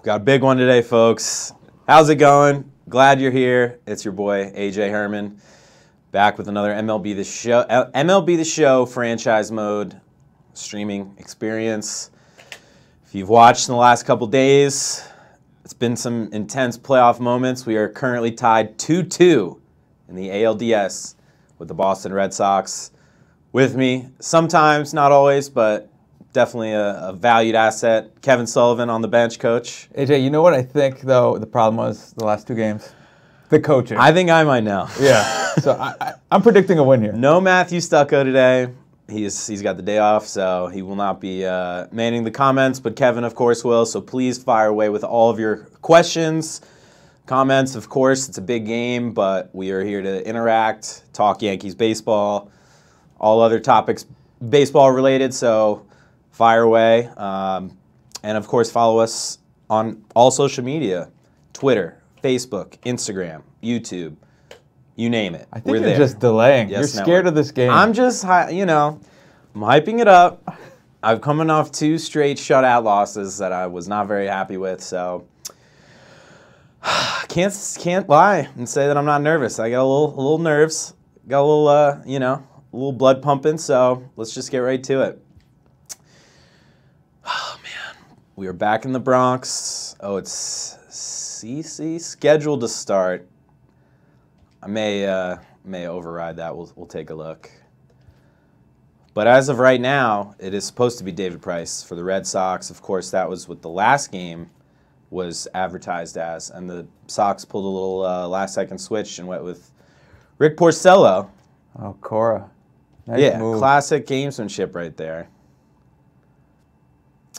Got a big one today, folks. How's it going? Glad you're here. It's your boy, AJ Herman, back with another MLB The Show franchise mode streaming experience. If you've watched in the last couple days, it's been some intense playoff moments. We are currently tied 2-2 in the ALDS with the Boston Red Sox. With me, sometimes, not always, but definitely a valued asset, Kevin Sullivan on the bench, Coach. AJ, you know what I think, though, the problem was the last two games? The coaching. I think I might know. Yeah, so I'm predicting a win here. No Matthew Stucco today. He's got the day off, so he will not be manning the comments, but Kevin, of course, will. So please fire away with all of your questions, comments. Of course, it's a big game, but we are here to interact, talk Yankees baseball, all other topics baseball related, so fire away. And, of course, follow us on all social media, Twitter, Facebook, Instagram, YouTube. You name it. I think you're just delaying. Yes, you're scared of this game. I'm just, I'm hyping it up. I'm coming off 2 straight shutout losses that I was not very happy with, so can't lie and say that I'm not nervous. I got a little nerves, got a little, a little blood pumping. So let's just get right to it. Oh man, we are back in the Bronx. Oh, it's CC scheduled to start. I may override that. We'll take a look. But as of right now, it is supposed to be David Price for the Red Sox. Of course, that was what the last game was advertised as, and the Sox pulled a little last-second switch and went with Rick Porcello. Oh, Cora. Nice move. Classic gamesmanship right there.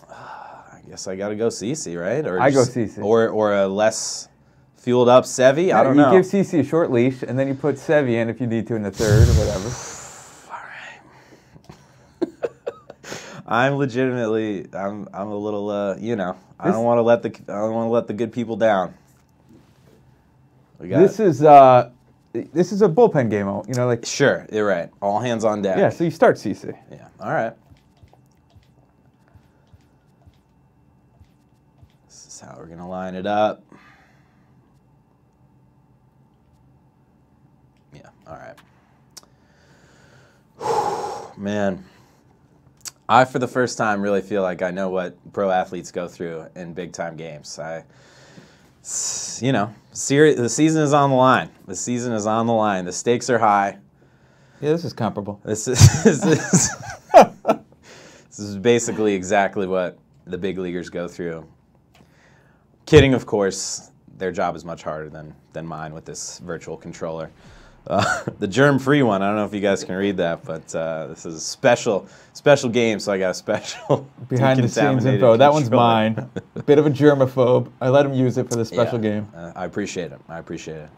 I guess I got to go CC, right? Or I go CC. Or a less fueled up Sevy. I don't know. You give CC a short leash, and then you put Sevy in if you need to in the third or whatever. I'm legitimately, I'm a little, I don't want to let the good people down. This is a bullpen game, Sure, you're right. All hands on deck. Yeah, so you start CC. Yeah. All right. This is how we're gonna line it up. Yeah. All right. Man. I, for the first time, really feel like I know what pro athletes go through in big-time games. The season is on the line. The season is on the line. The stakes are high. Yeah, this is comparable. This is basically exactly what the big leaguers go through. Kidding, of course. Their job is much harder than mine with this virtual controller. The germ-free one, I don't know if you guys can read that, but this is a special game, so I got a special behind-the-scenes info. That one's mine. A bit of a germaphobe. I let him use it for the special game. I appreciate it.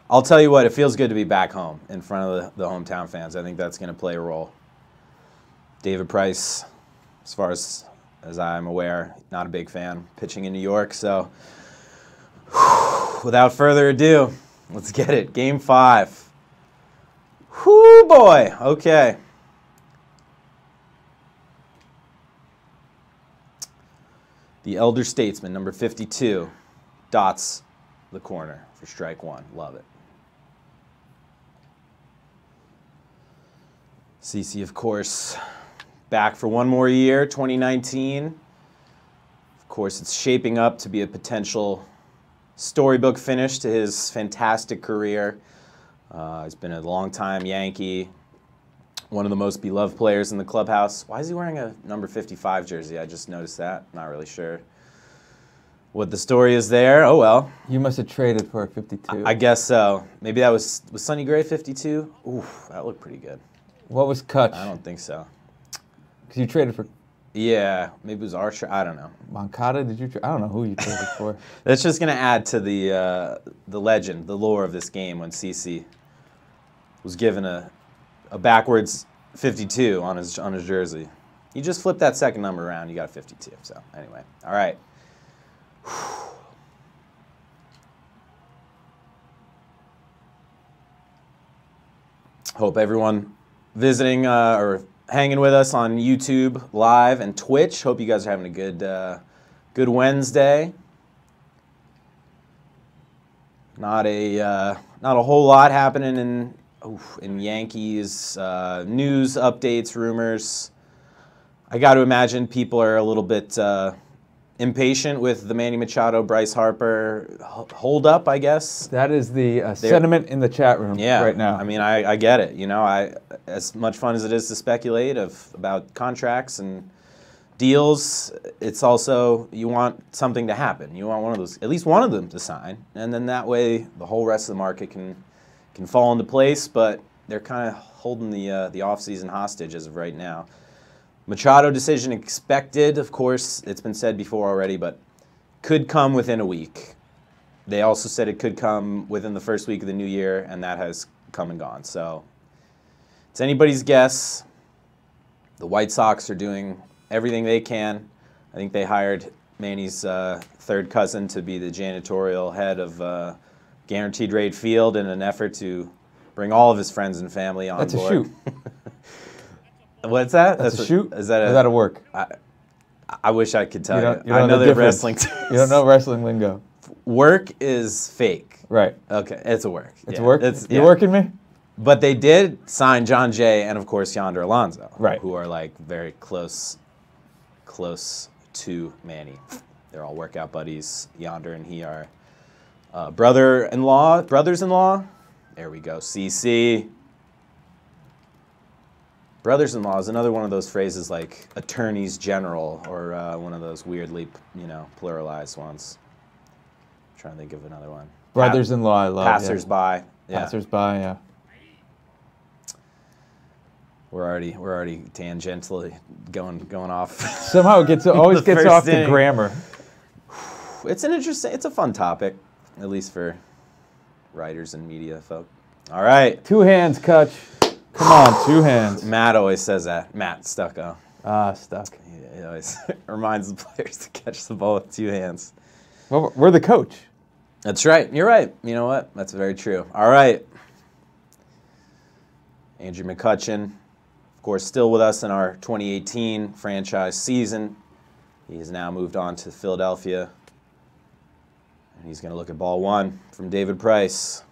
I'll tell you what, it feels good to be back home in front of the hometown fans. I think that's going to play a role. David Price, as far as I'm aware, not a big fan, pitching in New York, so without further ado, let's get it. Game 5. Whoo, boy. Okay. The elder statesman, number 52, dots the corner for strike 1. Love it. CC, of course, back for one more year, 2019. Of course, it's shaping up to be a potential storybook finish to his fantastic career. He's been a long-time Yankee, one of the most beloved players in the clubhouse. Why is he wearing a number 55 jersey? I just noticed that. Not really sure what the story is there. Oh, well. You must have traded for a 52. I guess so. Maybe that was Sonny Gray 52? Oof, that looked pretty good. What was Kutch? I don't think so. Because you traded for... Yeah, maybe it was Archer. I don't know. Moncada, did you? I don't know who you traded for. That's just going to add to the legend, the lore of this game when CC was given a backwards 52 on his jersey. You just flip that second number around, you got a 52. So anyway, all right. Hope everyone visiting or hanging with us on YouTube Live and Twitch. Hope you guys are having a Good Wednesday. Not a whole lot happening in Yankees news, updates, rumors. I got to imagine people are a little bit impatient with the Manny Machado, Bryce Harper hold up, I guess. That is the sentiment in the chat room right now. I mean, I get it. You know, as much fun as it is to speculate about contracts and deals, it's also, you want something to happen. You want at least one of them to sign, and then that way the whole rest of the market can fall into place. But they're kind of holding the offseason hostage as of right now. Machado decision expected, of course, it's been said before already, but could come within a week. They also said it could come within the first week of the new year, and that has come and gone. So it's anybody's guess. The White Sox are doing everything they can. I think they hired Manny's third cousin to be the janitorial head of Guaranteed Rate Field in an effort to bring all of his friends and family on board. That's a shoot. What's that? That's a shoot? Is that a work? I wish I could tell you. I know the wrestling. You don't know wrestling lingo. Work is fake. Right. Okay, it's a work. It's a work? You working me? But they did sign John Jay and, of course, Yonder Alonso, right, who are, like, very close to Manny. They're all workout buddies. Yonder and he are brothers-in-law. There we go. CC. Brothers-in-law is another one of those phrases like attorneys general, or one of those weirdly, pluralized ones. I'm trying to think of another one. Brothers-in-law, I love. Passers-by. Yeah. Passers-by, yeah. We're already tangentially going off. Somehow it always gets off to grammar. It's a fun topic, at least for writers and media folk. All right. 2 hands, Kutch. Come on, 2 hands. Matt always says that. Matt Stucco. Stuck. He always reminds the players to catch the ball with 2 hands. Well, we're the coach. That's right. You're right. You know what? That's very true. All right. Andrew McCutchen, of course, still with us in our 2018 franchise season. He has now moved on to Philadelphia. And he's going to look at ball 1 from David Price.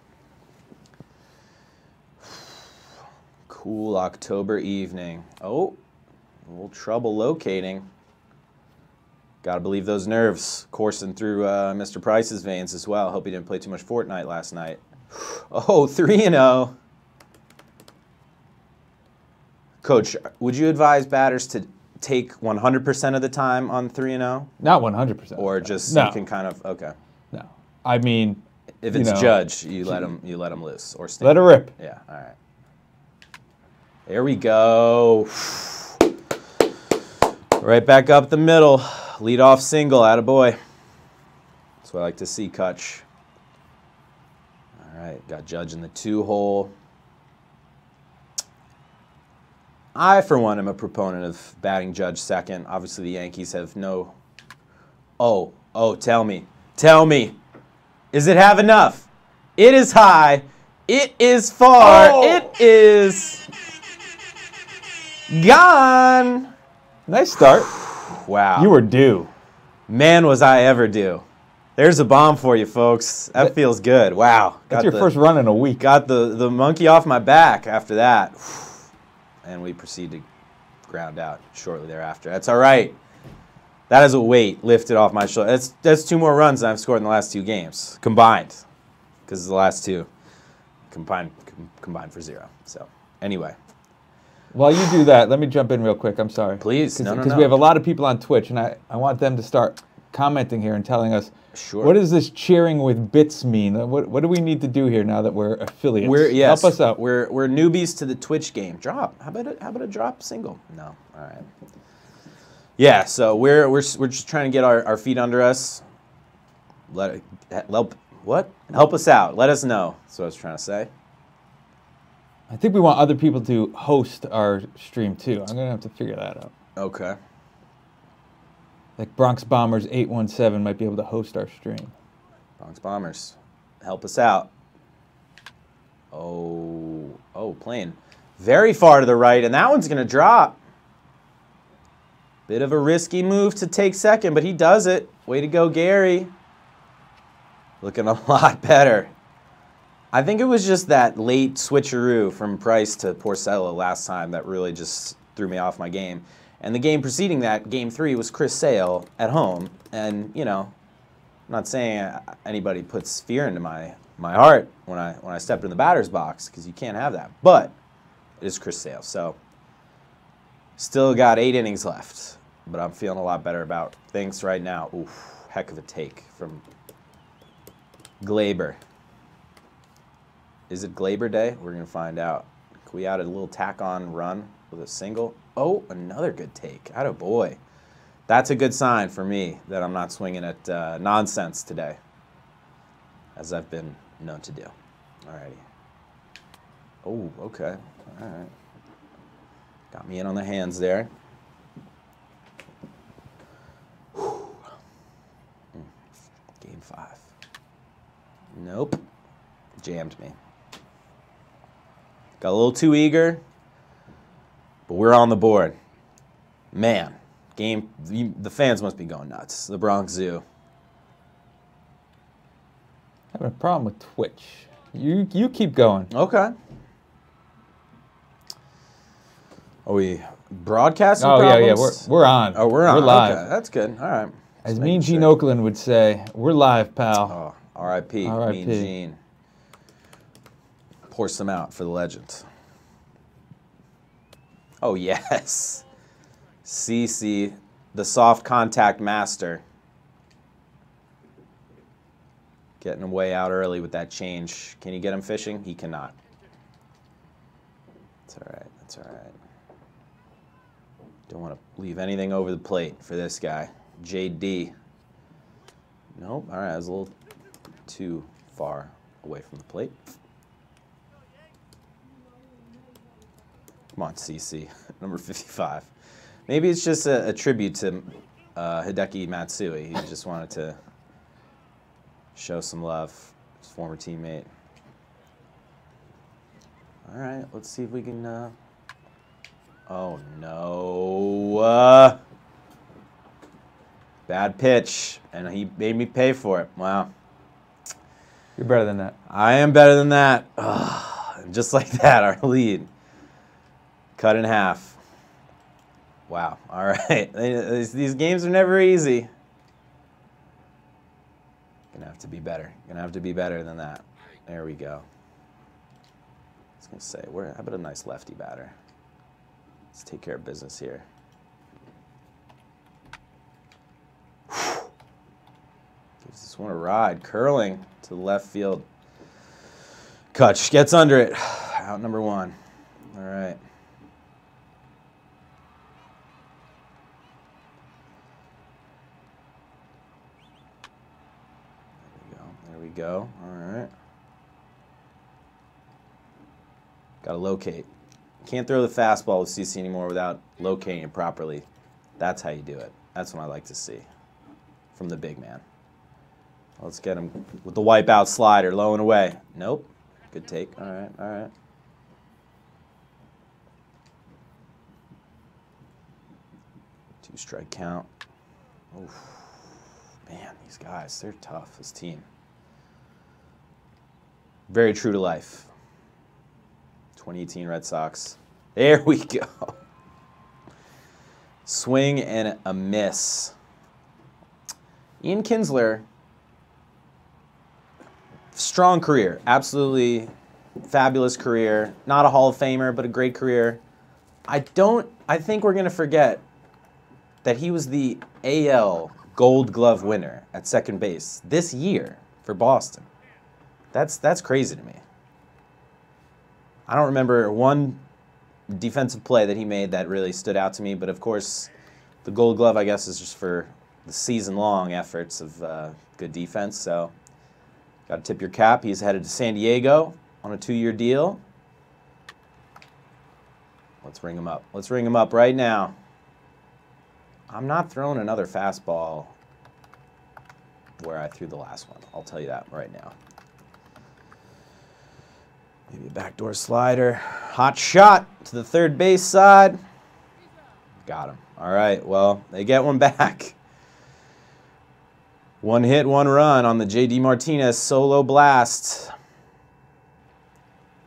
Cool October evening. Oh, a little trouble locating. Got to believe those nerves coursing through Mr. Price's veins as well. Hope he didn't play too much Fortnite last night. Oh, 3-0. Coach, would you advise batters to take 100% of the time on 3-0? Not 100%. Or just no. You can kind of, okay. No. I mean, if it's Judge, you let him loose or stand. Let it rip. Yeah, all right. There we go. Right back up the middle. Lead-off single, attaboy. That's what I like to see, Kutch. All right, got Judge in the 2-hole. I, for one, am a proponent of batting Judge second. Obviously, the Yankees have no... Oh, tell me. Tell me. Does it have enough? It is high. It is far. Oh. It is... gone. Nice start. Wow. You were due. Man, was I ever due. There's a bomb for you, folks. That feels good. Wow. That's your first run in a week. Got the monkey off my back after that. And we proceed to ground out shortly thereafter. That's all right. That is a weight lifted off my shoulder. That's 2 more runs than I've scored in the last 2 games combined, because the last 2 combined for 0. So anyway. While you do that, let me jump in real quick. I'm sorry. Please. Because we have a lot of people on Twitch, and I want them to start commenting here and telling us, sure, what does this cheering with bits mean? What do we need to do here now that we're affiliates? Yes, help us out. We're newbies to the Twitch game. Drop. How about a drop single? No. All right. Yeah. So we're just trying to get our feet under us. Help us out. Let us know. That's what I was trying to say. I think we want other people to host our stream too. I'm gonna have to figure that out. Okay. Like Bronx Bombers 817 might be able to host our stream. Bronx Bombers, help us out. Oh, playing very far to the right, and that one's gonna drop. Bit of a risky move to take second, but he does it. Way to go, Gary. Looking a lot better. I think it was just that late switcheroo from Price to Porcello last time that really just threw me off my game. And the game preceding that, Game 3, was Chris Sale at home. And, you know, I'm not saying anybody puts fear into my heart when I stepped in the batter's box, because you can't have that. But it is Chris Sale. So still got 8 innings left. But I'm feeling a lot better about things right now. Oof, heck of a take from Glaber. Is it Glaber Day? We're going to find out. Can we add a little tack-on run with a single? Oh, another good take. Atta boy. That's a good sign for me that I'm not swinging at nonsense today, as I've been known to do. Alrighty. Oh, okay. All right. Got me in on the hands there. Game 5. Nope. Jammed me. Got a little too eager, but we're on the board. Man, the fans must be going nuts. The Bronx Zoo. Having a problem with Twitch. You keep going. Okay. Are we broadcasting Oh, problems? yeah, we're on. Oh, we're on. We're live. Okay, that's good. All right. As Mean Gene Oakland would say, we're live, pal. Oh, R.I.P. R.I.P. Mean Gene. Pour some out for the legend. Oh, yes. CC, the soft contact master. Getting him way out early with that change. Can you get him fishing? He cannot. That's all right. That's all right. Don't want to leave anything over the plate for this guy. JD. Nope. All right. I was a little too far away from the plate. Come on, CC. Number 55. Maybe it's just a tribute to Hideki Matsui. He just wanted to show some love. His former teammate. All right. Let's see if we can... Oh, no. Bad pitch. And he made me pay for it. Wow. You're better than that. I am better than that. Ugh. Just like that, our lead. Cut in half. Wow. All right. These games are never easy. Gonna have to be better. Gonna have to be better than that. There we go. I was gonna say, how about a nice lefty batter? Let's take care of business here. Gives this one a ride. Curling to the left field. Kutch gets under it. Out number 1. All right. There we go. All right. Got to locate. Can't throw the fastball with CC anymore without locating it properly. That's how you do it. That's what I like to see from the big man. Let's get him with the wipeout slider, low and away. Nope. Good take. All right, all right. Two strike count. Oof. Man, these guys, they're tough, this team. Very true to life. 2018 Red Sox. There we go. Swing and a miss. Ian Kinsler, strong career. Absolutely fabulous career. Not a Hall of Famer, but a great career. I think we're going to forget that he was the AL Gold Glove winner at second base this year for Boston. That's crazy to me. I don't remember one defensive play that he made that really stood out to me, but of course, the Gold Glove, I guess, is just for the season-long efforts of good defense. So, got to tip your cap. He's headed to San Diego on a 2-year deal. Let's ring him up. Let's ring him up right now. I'm not throwing another fastball where I threw the last one. I'll tell you that right now. Maybe a backdoor slider. Hot shot to the third base side. Got him. All right, well, they get one back. One hit, one run on the J.D. Martinez solo blast.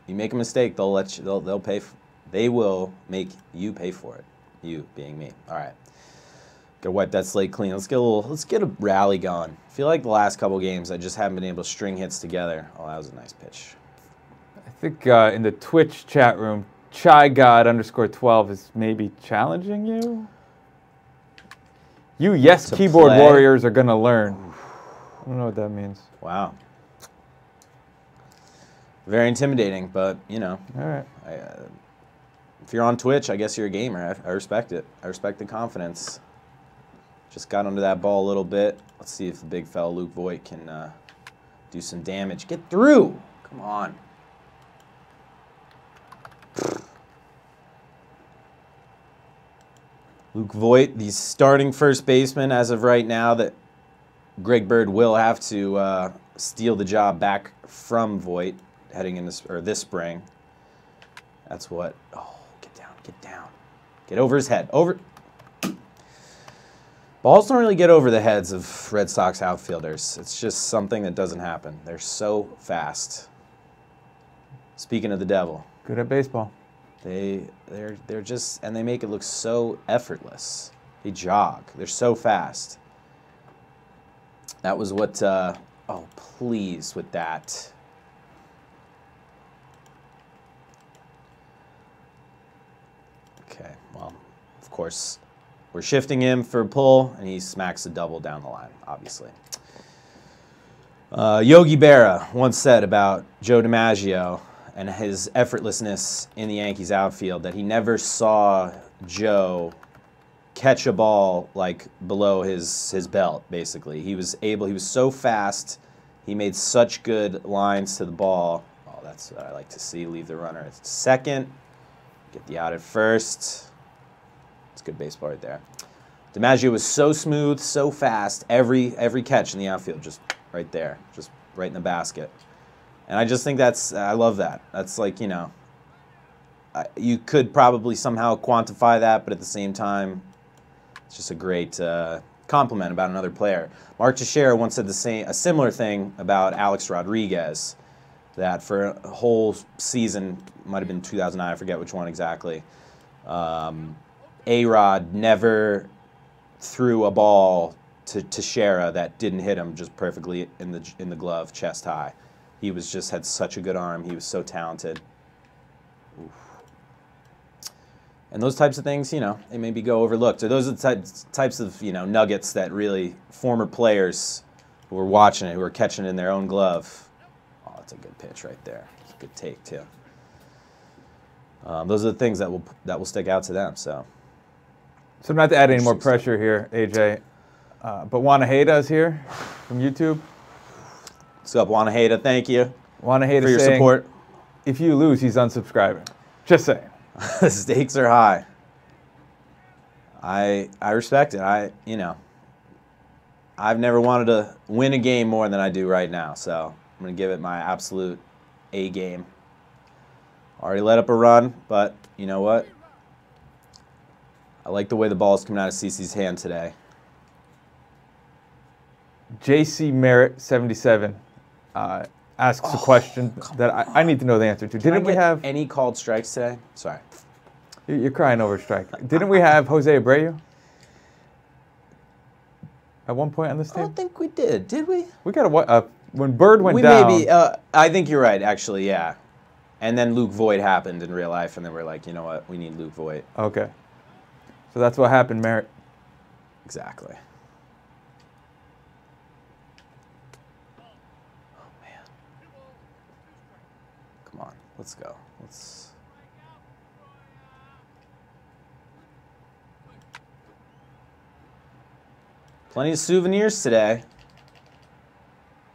You make a mistake, they'll let you. They'll pay. They will make you pay for it. You being me. All right. Gotta wipe that slate clean. Let's get a rally going. I feel like the last couple games I just haven't been able to string hits together. Oh, that was a nice pitch. I think in the Twitch chat room, ChaiGod_12 is maybe challenging you. You yes keyboard play. warriors are gonna learn. I don't know what that means. Wow. Very intimidating, but you know. All right. If you're on Twitch, I guess you're a gamer. I respect it. I respect the confidence. Just got under that ball a little bit. Let's see if the big fella Luke Voit can do some damage. Get through. Come on. Luke Voit, the starting first baseman as of right now, that Greg Bird will have to steal the job back from Voit heading in this spring. That's what. Oh, get down, get down. Get over his head. Over. Balls don't really get over the heads of Red Sox outfielders. It's just something that doesn't happen. They're so fast. Speaking of the devil. Good at baseball. They're just, and they make it look so effortless. They jog. They're so fast. That was what, oh, please with that. Okay, well, of course, we're shifting him for a pull, and he smacks a double down the line, obviously. Yogi Berra once said about Joe DiMaggio and his effortlessness in the Yankees outfield that he never saw Joe catch a ball like below his belt, basically. He was so fast, he made such good lines to the ball. Oh, that's what I like to see. Leave the runner at second, get the out at first. It's good baseball right there. DiMaggio was so smooth, so fast, every catch in the outfield, just right there, just right in the basket. And I just think I love that. That's like, you know, you could probably somehow quantify that, but at the same time, it's just a great compliment about another player. Mark Teixeira once said a similar thing about Alex Rodriguez, that for a whole season, might have been 2009, I forget which one exactly, A-Rod never threw a ball to Teixeira that didn't hit him just perfectly in the glove, chest high. He had such a good arm. He was so talented. Oof. And those types of things, you know, they maybe go overlooked. Or those are the types of, you know, nuggets that really former players who were watching it, who were catching it in their own glove. Oh, that's a good pitch right there. It's a good take too. Those are the things that will stick out to them. So not to add any more pressure here, AJ, but Wanaheda is here from YouTube. What's up, Wanaheda? Thank you. Wanaheda for your saying, support. If you lose, he's unsubscribing. Just saying. The stakes are high. I respect it. You know, I've never wanted to win a game more than I do right now, so I'm going to give it my absolute A game. Already let up a run, but you know what? I like the way the ball's coming out of CeCe's hand today. JC Merritt 77 asks a question that I need to know the answer to. Didn't we have any called strikes today? Sorry. You're crying over a strike. Didn't we have Jose Abreu at one point on this team? I don't think we did. Did we? We got when Bird went down. Maybe. I think you're right, actually, yeah. And then Luke Voit happened in real life, and then we're like, you know what? We need Luke Voit. Okay. So that's what happened, Merritt. Exactly. Let's go. Plenty of souvenirs today.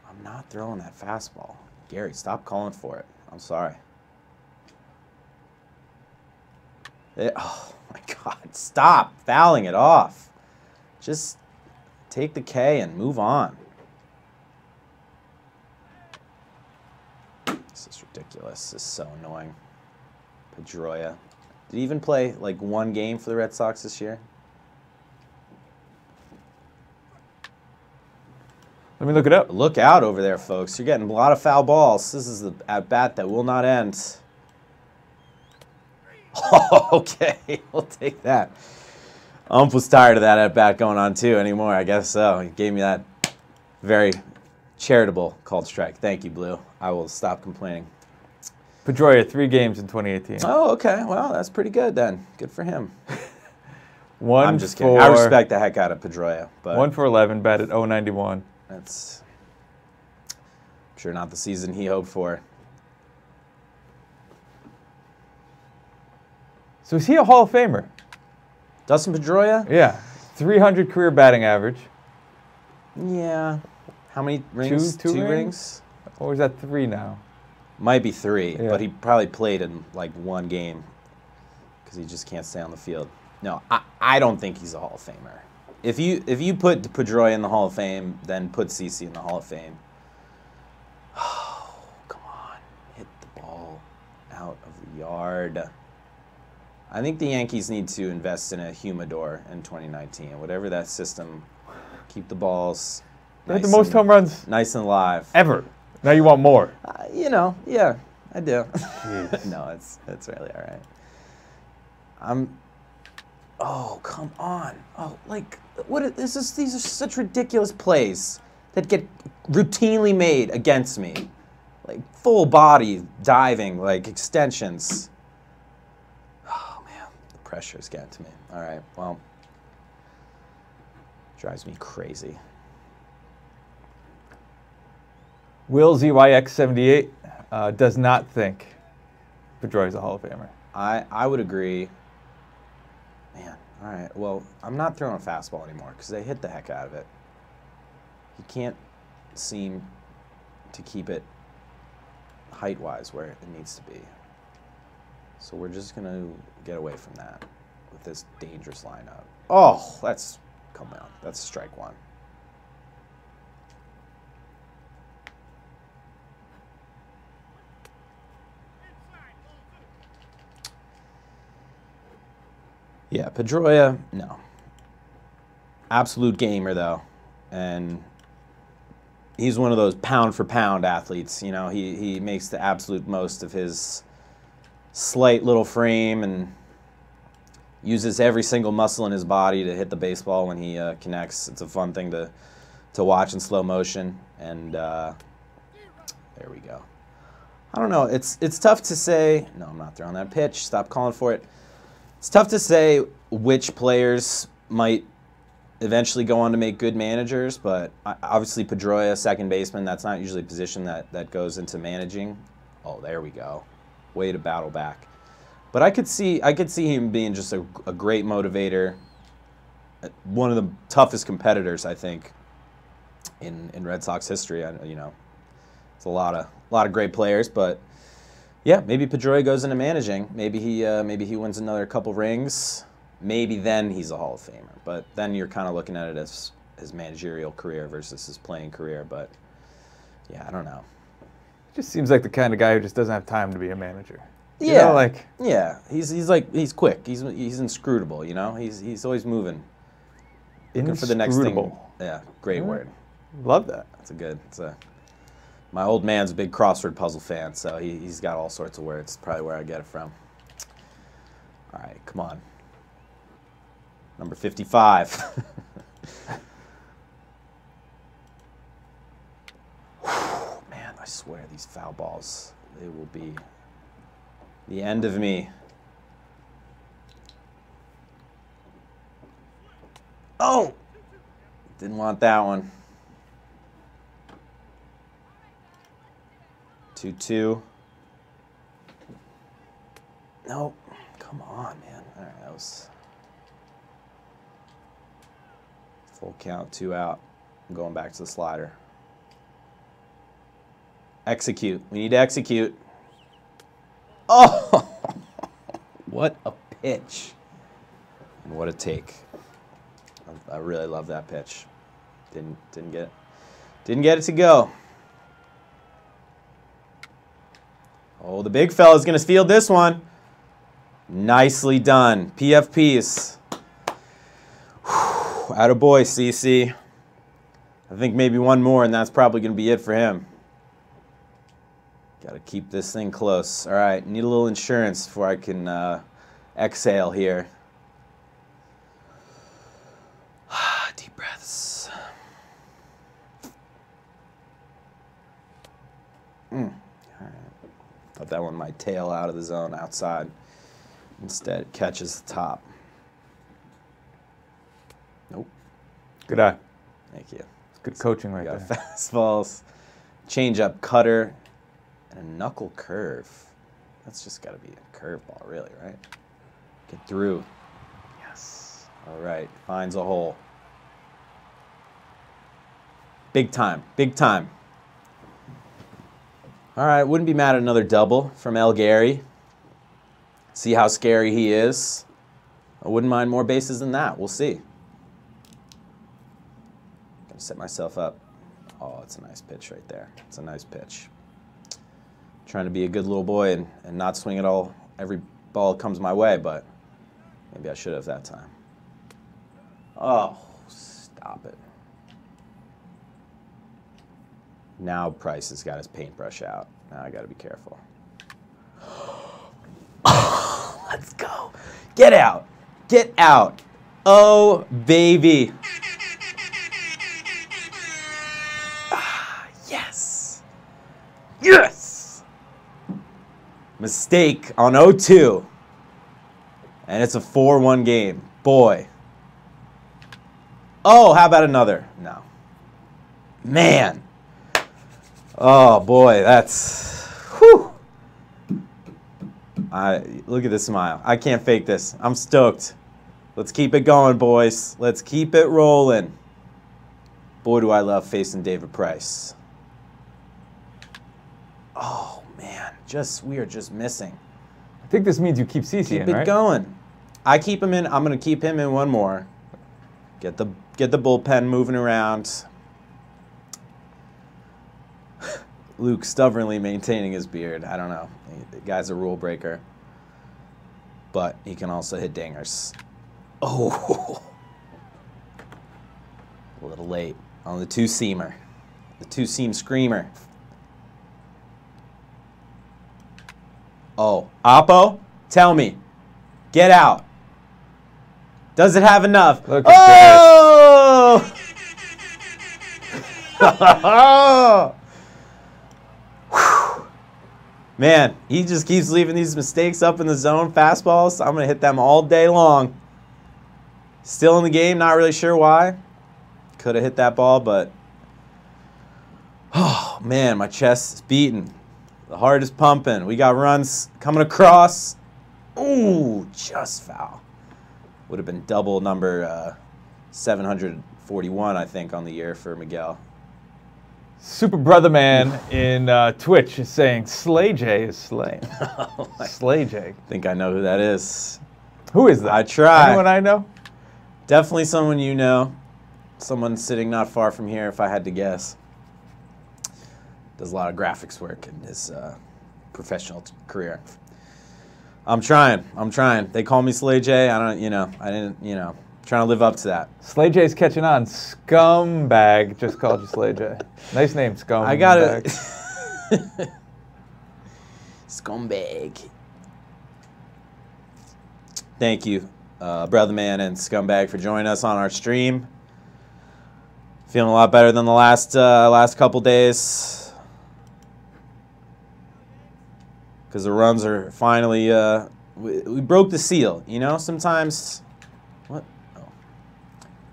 I'm not throwing that fastball. Gary, stop calling for it. I'm sorry. Oh, my God. Stop fouling it off. Just take the K and move on. This is ridiculous. This is so annoying. Pedroia. Did he even play like one game for the Red Sox this year? Let me look it up. Look out over there, folks. You're getting a lot of foul balls. This is the at-bat that will not end. Oh, okay, we'll take that. Ump was tired of that at-bat going on, too, anymore. I guess so. He gave me that very charitable called strike. Thank you, Blue. I will stop complaining. Pedroia, 3 games in 2018. Oh, okay. Well, that's pretty good then. Good for him. I'm just kidding. I respect the heck out of Pedroia. But 1 for 11, batted .091. That's, I'm sure, not the season he hoped for. So is he a Hall of Famer? Dustin Pedroia? Yeah. 300 career batting average. Yeah. How many rings? Two rings? Or is that 3 now? Might be 3, yeah. But he probably played in like 1 game because he just can't stay on the field. No, I don't think he's a Hall of Famer. If you put Pedroia in the Hall of Fame, then put CC in the Hall of Fame. Oh, come on. Hit the ball out of the yard. I think the Yankees need to invest in a humidor in 2019. Whatever that system, keep the balls They had the most home runs nice and live. ever. Now you want more. You know, yeah, I do. No, it's really all right. Oh, come on. Oh, like, these are such ridiculous plays that get routinely made against me. Like, full body diving, like, extensions. Oh, man, the pressure is getting to me. All right, well, drives me crazy. Will ZYX78 does not think Pedroia is a Hall of Famer. I would agree. Man, all right. Well, I'm not throwing a fastball anymore because they hit the heck out of it. He can't seem to keep it height-wise where it needs to be. So we're just going to get away from that with this dangerous lineup. Oh, come on. That's strike 1. Yeah, Pedroia, no. Absolute gamer, though. And he's one of those pound-for-pound athletes. You know, he makes the absolute most of his slight little frame and uses every single muscle in his body to hit the baseball when he connects. It's a fun thing to watch in slow motion. And there we go. I don't know. It's tough to say. No, I'm not throwing that pitch. Stop calling for it. It's tough to say which players might eventually go on to make good managers, but obviously Pedroia, second baseman, that's not usually a position that goes into managing. Oh, there we go. Way to battle back. But I could see him being just a great motivator, one of the toughest competitors, I think, in Red Sox history. You know, it's a lot of great players, but yeah, maybe Pedroia goes into managing. Maybe he wins another couple rings. Maybe then he's a Hall of Famer. But then you're kind of looking at it as his managerial career versus his playing career. But yeah, I don't know. Just seems like the kind of guy who just doesn't have time to be a manager. Yeah, you know, like yeah, he's quick. He's inscrutable. You know, he's always moving. Looking for the next thing. Yeah, great word. Love that. My old man's a big crossword puzzle fan, so he's got all sorts of words. Probably where I get it from. All right, come on. Number 55. Man, I swear these foul balls, they will be the end of me. Oh! Didn't want that one. 2-2. Nope. Come on, man. All right, that was full count, 2 out. I'm going back to the slider. Execute. We need to execute. Oh! What a pitch. And what a take. I really love that pitch. Didn't get it to go. Oh, the big fella's going to field this one. Nicely done. PFPs. Attaboy, CC. I think maybe one more, and that's probably going to be it for him. Got to keep this thing close. All right, need a little insurance before I can exhale here. Deep breaths. All right. Thought that one might tail out of the zone outside. Instead, it catches the top. Nope. Good eye. Thank you. Good coaching right Got there. fastballs, change-up, cutter, and a knuckle curve. That's just got to be a curveball, really, right? Get through. Yes. All right. Finds a hole. Big time. Big time. All right. Wouldn't be mad at another double from El Gary. See how scary he is. I wouldn't mind more bases than that. We'll see. Gotta set myself up. Oh, it's a nice pitch right there. It's a nice pitch. Trying to be a good little boy and not swing it all, every ball that comes my way, but maybe I should have that time. Oh, stop it. Now Price has got his paintbrush out. Now I gotta be careful. Let's go. Get out. Get out. Oh, baby. Yes. Yes. Mistake on 0-2. And it's a 4-1 game. Boy. Oh, how about another? No. Man. Oh, boy. That's... Whew. Look at this smile. I can't fake this. I'm stoked. Let's keep it going, boys. Let's keep it rolling. Boy, do I love facing David Price. Oh, man. We are just missing. I think this means you keep CC in, right? Keep it going. I keep him in. I'm going to keep him in one more. Get the bullpen moving around. Luke stubbornly maintaining his beard. I don't know. The guy's a rule breaker. But he can also hit dingers. Oh. A little late on the two-seamer. The two-seam screamer. Oh. Oppo, tell me. Get out. Does it have enough? Look at Oh! Man, he just keeps leaving these mistakes up in the zone, fastballs. I'm going to hit them all day long. Still in the game, not really sure why. Could have hit that ball, but... Oh, man, my chest is beating. The heart is pumping. We got runs coming across. Ooh, just foul. Would have been double number 741, I think, on the year for Miguel. Super Brother Man in Twitch is saying Slay J is slain. Slay J. I think I know who that is. Who is that? I try. Anyone I know? Definitely someone you know. Someone sitting not far from here, if I had to guess. Does a lot of graphics work in his professional career. I'm trying. They call me Slay J. I didn't, trying to live up to that. Slay J's catching on. Scumbag just called you Slay J. Nice name, Scumbag. I got it. Scumbag. Thank you, Brother Man and Scumbag, for joining us on our stream. Feeling a lot better than the last couple days. Because the runs are finally, we broke the seal. Sometimes,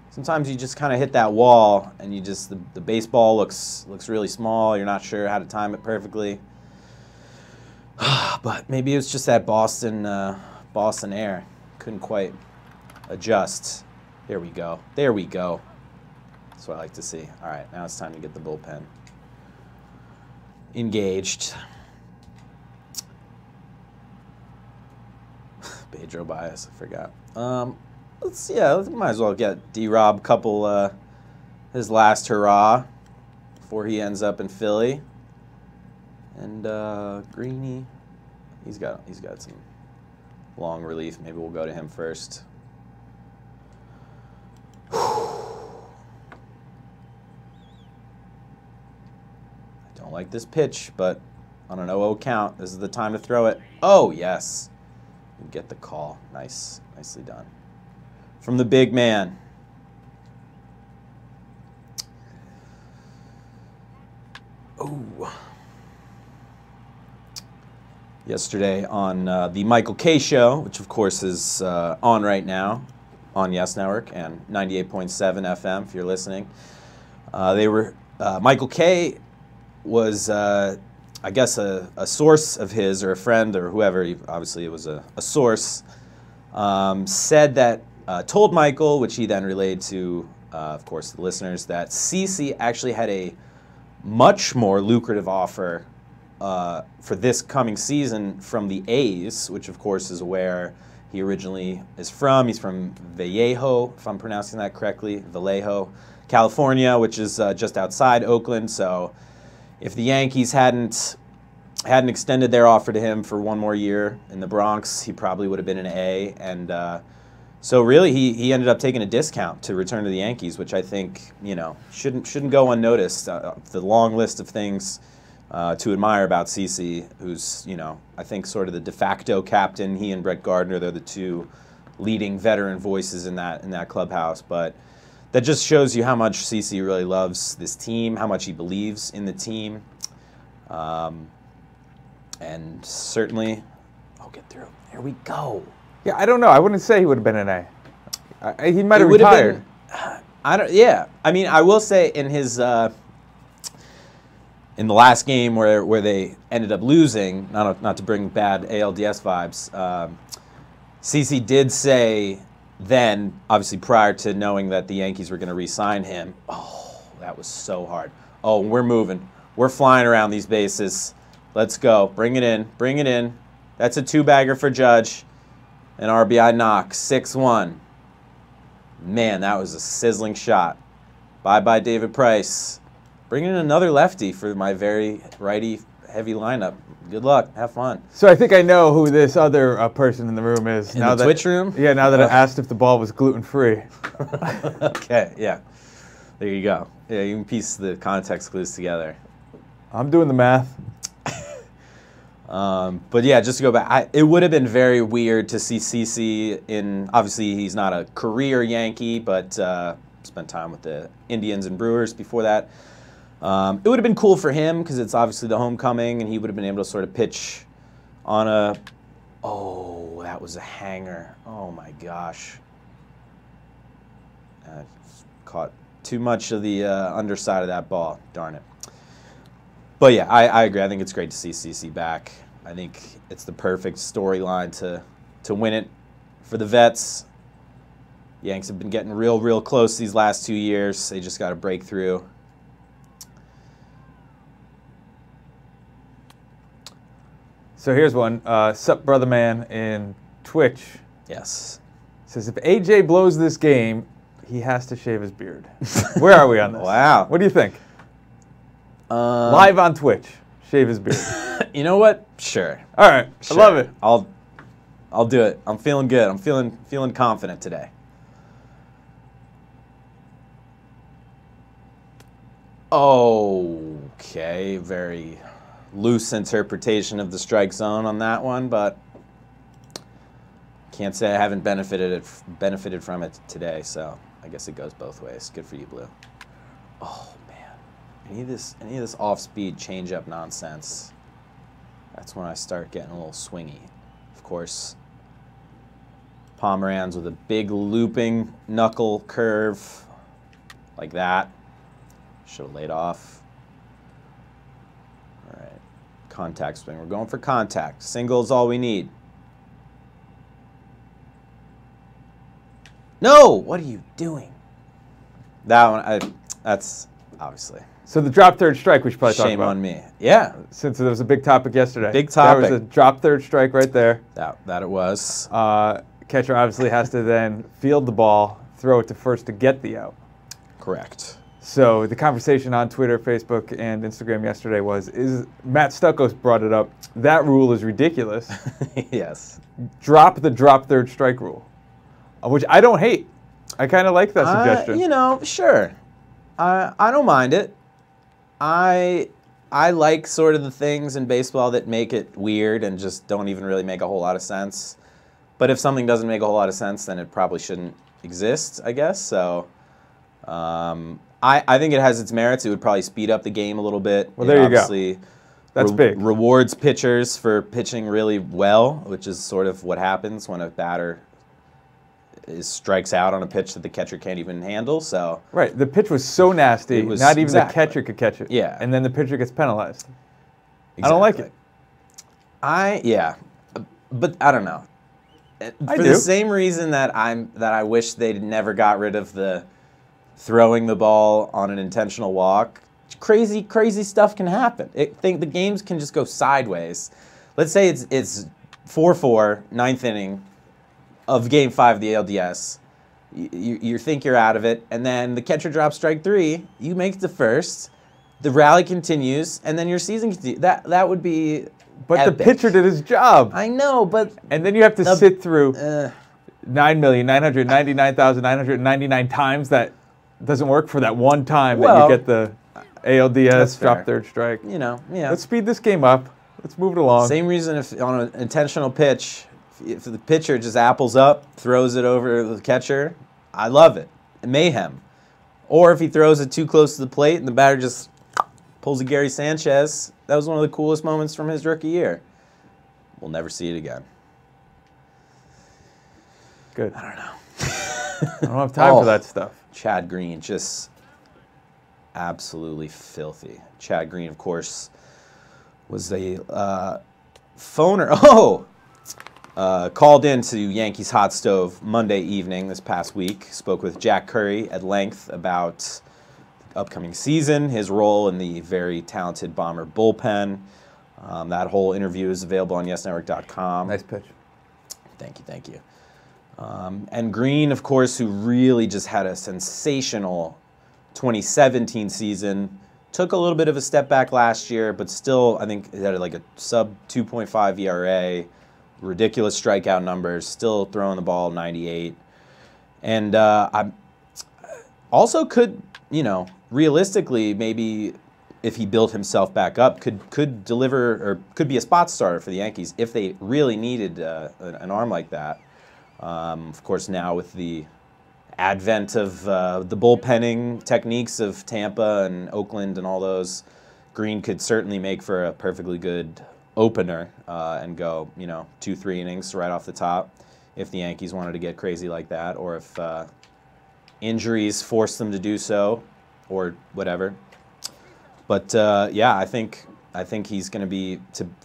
sometimes you just kind of hit that wall, and the baseball looks really small. You're not sure how to time it perfectly. But maybe it was just that Boston air. Couldn't quite adjust. There we go. There we go. That's what I like to see. All right, now it's time to get the bullpen engaged. Pedro Baez, I forgot. Might as well get D-Rob a couple, his last hurrah before he ends up in Philly. And Greeny, he's got some long relief. Maybe we'll go to him first. Don't like this pitch, but on an 0-0 count, this is the time to throw it. Oh, yes. You get the call. Nice. Nicely done. From the big man. Oh. Yesterday on the Michael K. Show, which of course is on right now on Yes Network and 98.7 FM if you're listening. Michael K. was, I guess, a source of his or a friend or whoever, obviously it was a source, said that, told Michael, which he then relayed to, of course, the listeners, that CC actually had a much more lucrative offer for this coming season from the A's, which of course is where he originally is from. He's from Vallejo, if I'm pronouncing that correctly, Vallejo, California, which is just outside Oakland. So if the Yankees hadn't extended their offer to him for one more year in the Bronx, he probably would have been an A. And so really he ended up taking a discount to return to the Yankees, which I think, you know, shouldn't go unnoticed. The long list of things to admire about CC, who's, you know, I think sort of the de facto captain. He and Brett Gardner, they're the two leading veteran voices in that clubhouse. But that just shows you how much CC really loves this team, how much he believes in the team. And certainly, I'll get through. Here we go. Yeah, I don't know. I wouldn't say he would have been an A. He might have retired. Yeah. I mean, I will say in his in the last game where they ended up losing, not to bring bad ALDS vibes, CC did say then, obviously prior to knowing that the Yankees were going to re-sign him, oh, that was so hard. Oh, we're moving. We're flying around these bases. Let's go. Bring it in. Bring it in. That's a two-bagger for Judge. An RBI knock. 6-1. Man, that was a sizzling shot. Bye-bye, David Price. Bring in another lefty for my very righty-heavy lineup. Good luck. Have fun. So I think I know who this other person in the room is. In the Twitch room? Yeah, now that I asked if the ball was gluten-free. Okay, yeah. There you go. Yeah, you can piece the context clues together. I'm doing the math. But yeah, just to go back, it would have been very weird to see CC in, obviously he's not a career Yankee, but spent time with the Indians and Brewers before that. It would have been cool for him because it's obviously the homecoming and he would have been able to sort of pitch on a, oh, that was a hanger. Oh my gosh. Caught too much of the underside of that ball, darn it. But yeah, I agree. I think it's great to see CC back. I think it's the perfect storyline to win it for the vets. Yanks have been getting real close these last 2 years. They just got to break through. So here's one. Sup, brother man in Twitch. Yes. Says if AJ blows this game, he has to shave his beard. Where are we on this? Wow. What do you think? Live on Twitch, shave his beard. You know what? Sure. All right, sure. I love it. I'll do it. I'm feeling good. I'm feeling confident today. Okay, very loose interpretation of the strike zone on that one, but can't say I haven't benefited from it today. So I guess it goes both ways. Good for you, Blue. Oh. Any of this off-speed change-up nonsense, that's when I start getting a little swingy. Of course, Pomeranz with a big looping knuckle curve like that. Should have laid off. All right, contact swing. We're going for contact. Single is all we need. No! What are you doing? That one, that's obviously. So the drop third strike, we should probably talk about. Shame on me. Yeah. Since there was a big topic yesterday. Big topic. There was a drop third strike right there. That it was. Catcher obviously has to then field the ball, throw it to first to get the out. Correct. So the conversation on Twitter, Facebook, and Instagram yesterday was, Matt Stuckos brought it up, that rule is ridiculous. Yes. Drop the drop third strike rule, which I don't hate. I kind of like that suggestion. You know, sure. I don't mind it. I like sort of the things in baseball that make it weird and just don't even really make a whole lot of sense. But if something doesn't make a whole lot of sense, then it probably shouldn't exist, I guess. So I think it has its merits. It would probably speed up the game a little bit. Well, there you obviously go. That's big. Rewards pitchers for pitching really well, which is sort of what happens when a batter strikes out on a pitch that the catcher can't even handle. So right, the pitch was so nasty, not even the catcher could catch it. Yeah, and then the pitcher gets penalized. Exactly. I don't like it. But I don't know. For the same reason that I wish they never got rid of the throwing the ball on an intentional walk. Crazy stuff can happen. The games can just go sideways. Let's say it's 4-4, ninth inning of Game 5 of the ALDS. You think you're out of it, and then the catcher drops strike 3. You make the first. The rally continues, and then your season continues. That would be. But epic. The pitcher did his job. I know, but and then you have to sit through 9,999,999 times. That doesn't work for that one time that you get the ALDS drop third strike. Yeah. Let's speed this game up. Let's move it along. Same reason if on an intentional pitch, if the pitcher just apples up, throws it over the catcher, I love it. Mayhem. Or if he throws it too close to the plate and the batter just pulls a Gary Sanchez, that was one of the coolest moments from his rookie year. We'll never see it again. Good. I don't know. I don't have time for that stuff. Chad Green, just absolutely filthy. Chad Green, of course, was a phoner. Called into Yankees Hot Stove Monday evening this past week. Spoke with Jack Curry at length about the upcoming season, his role in the very talented Bomber bullpen. That whole interview is available on YesNetwork.com. Nice pitch. Thank you. And Green, of course, who really just had a sensational 2017 season. Took a little bit of a step back last year, but still, I think he had like a sub 2.5 ERA, ridiculous strikeout numbers, still throwing the ball 98. And I also could, realistically, maybe if he built himself back up, could deliver or could be a spot starter for the Yankees if they really needed an arm like that. Of course, now with the advent of the bullpenning techniques of Tampa and Oakland and all those, Green could certainly make for a perfectly good opener and go, 2-3 innings right off the top if the Yankees wanted to get crazy like that, or if injuries forced them to do so, or whatever. But I think he's going to be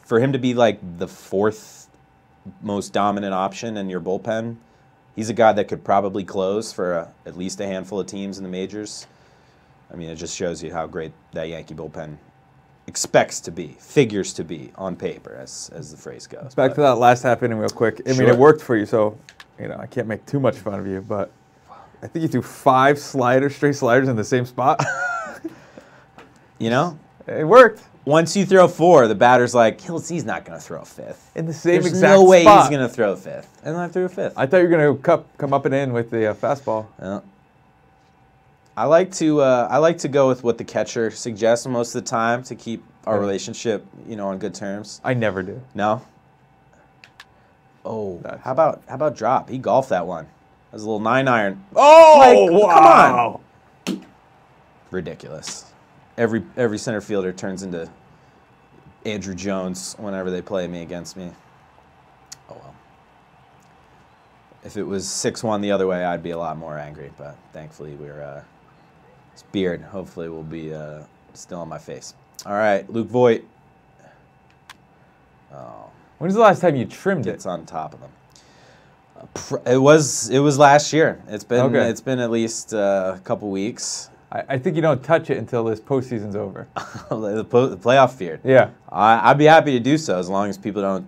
for him to be like the fourth most dominant option in your bullpen. He's a guy that could probably close for at least a handful of teams in the majors. I mean, it just shows you how great that Yankee bullpen figures to be on paper, as the phrase goes. Back to that last half inning real quick. I mean, it worked for you, so I can't make too much fun of you, but I think you threw 5 straight sliders in the same spot. It worked. Once you throw 4, the batter's like, he's not going to throw a 5th. In the same There's exact no way spot. he's going to throw a 5th. And I threw a 5th. I thought you were going to come up and in with the fastball. I like to go with what the catcher suggests most of the time to keep our relationship, on good terms. I never do. No? Oh, how about drop? He golfed that one. That was a little 9-iron. Oh, wow. Come on. Ridiculous. Every center fielder turns into Andrew Jones whenever they play me against me. Oh, well. If it was 6-1 the other way, I'd be a lot more angry. But thankfully, this beard hopefully will be still on my face. All right, Luke Voigt. Oh. When's the last time you trimmed it? It's on top of them. It was last year. It's been at least a couple weeks. I think you don't touch it until this postseason's over. The playoff beard. Yeah. I'd be happy to do so as long as people don't,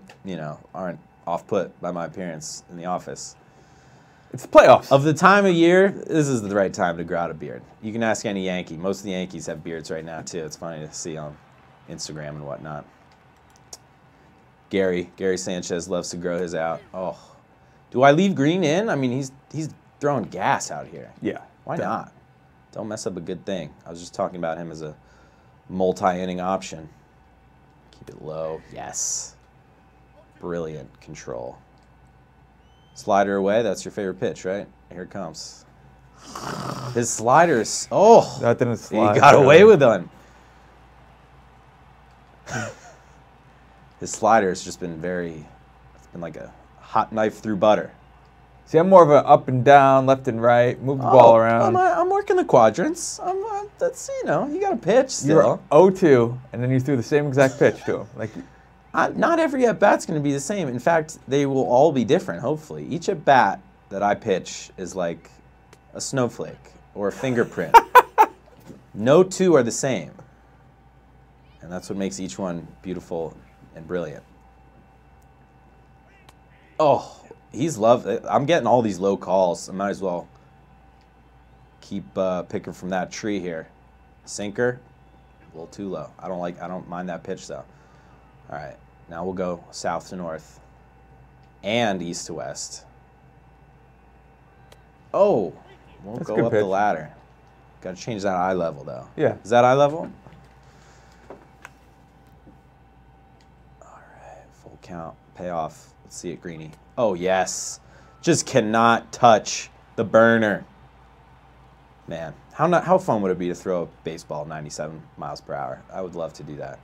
aren't off-put by my appearance in the office. It's the playoffs. Of the time of year, this is the right time to grow out a beard. You can ask any Yankee. Most of the Yankees have beards right now, too. It's funny to see on Instagram and whatnot. Gary Sanchez loves to grow his out. Oh. Do I leave Green in? I mean, he's throwing gas out here. Yeah. Why not? Don't mess up a good thing. I was just talking about him as a multi-inning option. Keep it low. Yes. Brilliant control. Slider away. That's your favorite pitch, right? Here it comes. His sliders. Oh, that didn't slide. He got away with one. His slider has just been it's been like a hot knife through butter. See, I'm more of a up and down, left and right, move the ball around. I'm working the quadrants. That's, you got to pitch still. You're 0-2, and then you threw the same exact pitch to him. Like, not every at-bat's going to be the same. In fact, they will all be different, hopefully. Each at-bat that I pitch is like a snowflake or a fingerprint. No two are the same. And that's what makes each one beautiful and brilliant. Oh, I'm getting all these low calls. I might as well keep picking from that tree here. Sinker, a little too low. I don't mind that pitch though. All right, now we'll go south to north and east to west. Oh, won't go up the ladder. Got to change that eye level though. Yeah. Is that eye level? All right, full count, payoff. Let's see it, Greeny. Oh, yes. Just cannot touch the burner. Man, how fun would it be to throw a baseball 97 miles per hour? I would love to do that.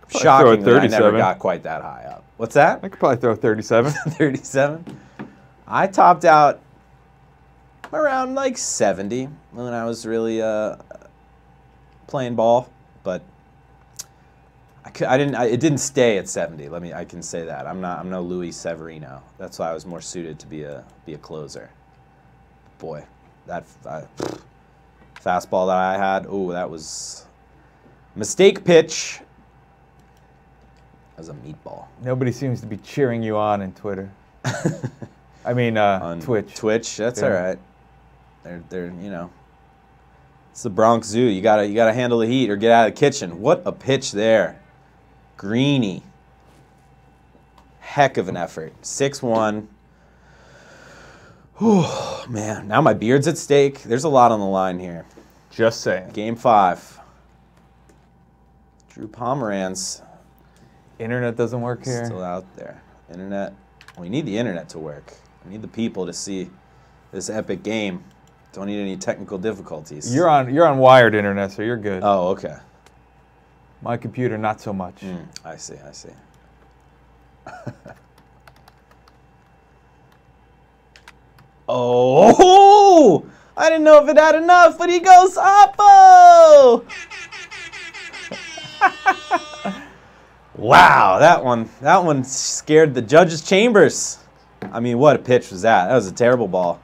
Shocking that I never got quite that high up. What's that? I could probably throw 37. 37? I topped out around like 70 when I was really playing ball, but it didn't stay at 70. I can say that. I'm no Luis Severino. That's why I was more suited to be a closer. Boy, that fastball that I had. Oh, that was mistake pitch. That was a meatball. Nobody seems to be cheering you on in Twitter. I mean, on Twitch. Twitch. That's all right. They're it's the Bronx Zoo. You gotta handle the heat or get out of the kitchen. What a pitch there. Greeny. Heck of an effort. 6-1. Whew, man, now my beard's at stake. There's a lot on the line here. Just saying. Game 5. Drew Pomeranz. Internet doesn't work here. Still out there. Internet. We need the internet to work. We need the people to see this epic game. Don't need any technical difficulties. You're on wired internet, so you're good. Oh, okay. My computer, not so much. I see. Oh! I didn't know if it had enough, but he goes Oppo! Wow, that one scared the judges' chambers. I mean, what a pitch was that? That was a terrible ball.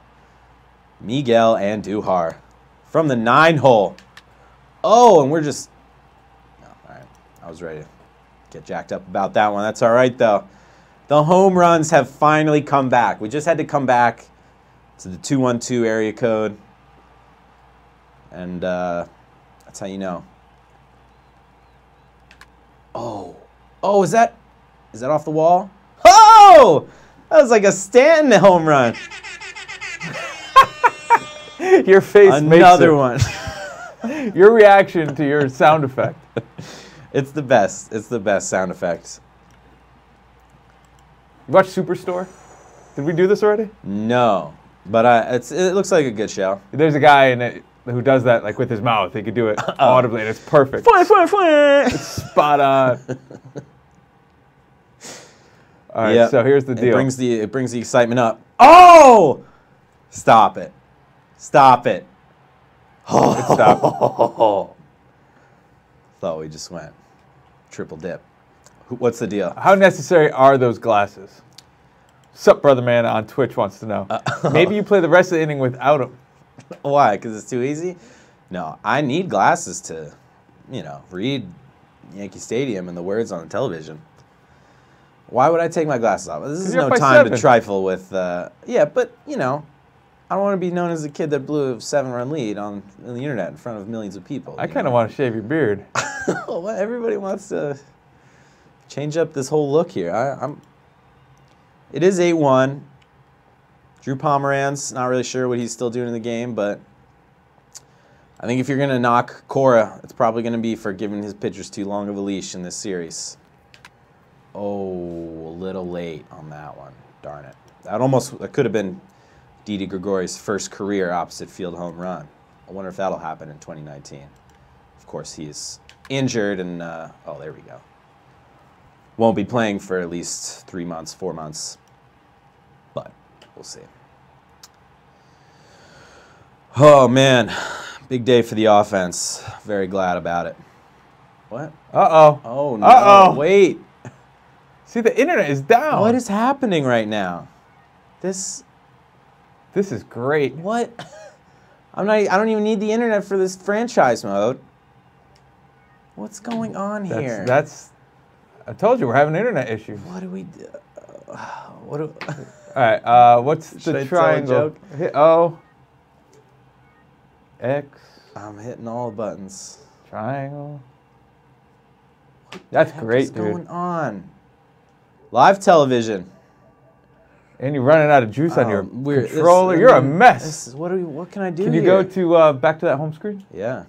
Miguel Andujar from the 9-hole. Oh, and we're just... Oh, all right, I was ready to get jacked up about that one. That's all right, though. The home runs have finally come back. We just had to come back to the 212 area code. And that's how you know. Oh, is that off the wall? Oh! That was like a Stanton home run. Your face Another one. Your reaction to your sound effect. It's the best. It's the best sound effect. You watch Superstore? Did we do this already? No, but it looks like a good show. There's a guy in it who does that like with his mouth. He could do it audibly, and it's perfect. It's spot on. All right, yep. So here's the deal. It brings the excitement up. Oh! Stop it. Stop it. It stopped. Thought we just went triple dip. What's the deal? How necessary are those glasses? Sup, brother man on Twitch wants to know. Maybe you play the rest of the inning without them. Why? Because it's too easy? No, I need glasses to, read Yankee Stadium and the words on the television. Why would I take my glasses off? This is no time to trifle with, yeah, but, I don't want to be known as the kid that blew a 7-run lead on the internet in front of millions of people. I kind of want to shave your beard. Well, everybody wants to change up this whole look here. It is 8-1. Drew Pomeranz, not really sure what he's still doing in the game, but I think if you're going to knock Cora, it's probably going to be for giving his pitchers too long of a leash in this series. Oh, a little late on that one. Darn it. That could have been Didi Gregori's first career opposite field home run. I wonder if that'll happen in 2019. Of course, he's injured and, oh, there we go. Won't be playing for at least 3 months, 4 months. But we'll see. Oh, man. Big day for the offense. Very glad about it. What? Uh-oh. Oh, no. Uh-oh. Wait. See, the internet is down. What is happening right now? This is great. What? I don't even need the internet for this franchise mode. What's going on here? I told you we're having an internet issue. What do we do? All right, what's the triangle? Hit O. X. I'm hitting all the buttons. Triangle. That's great, dude. What's going on? Live television. And you're running out of juice on your controller. You're a mess. What can I do? Can you go to back to that home screen? Yeah.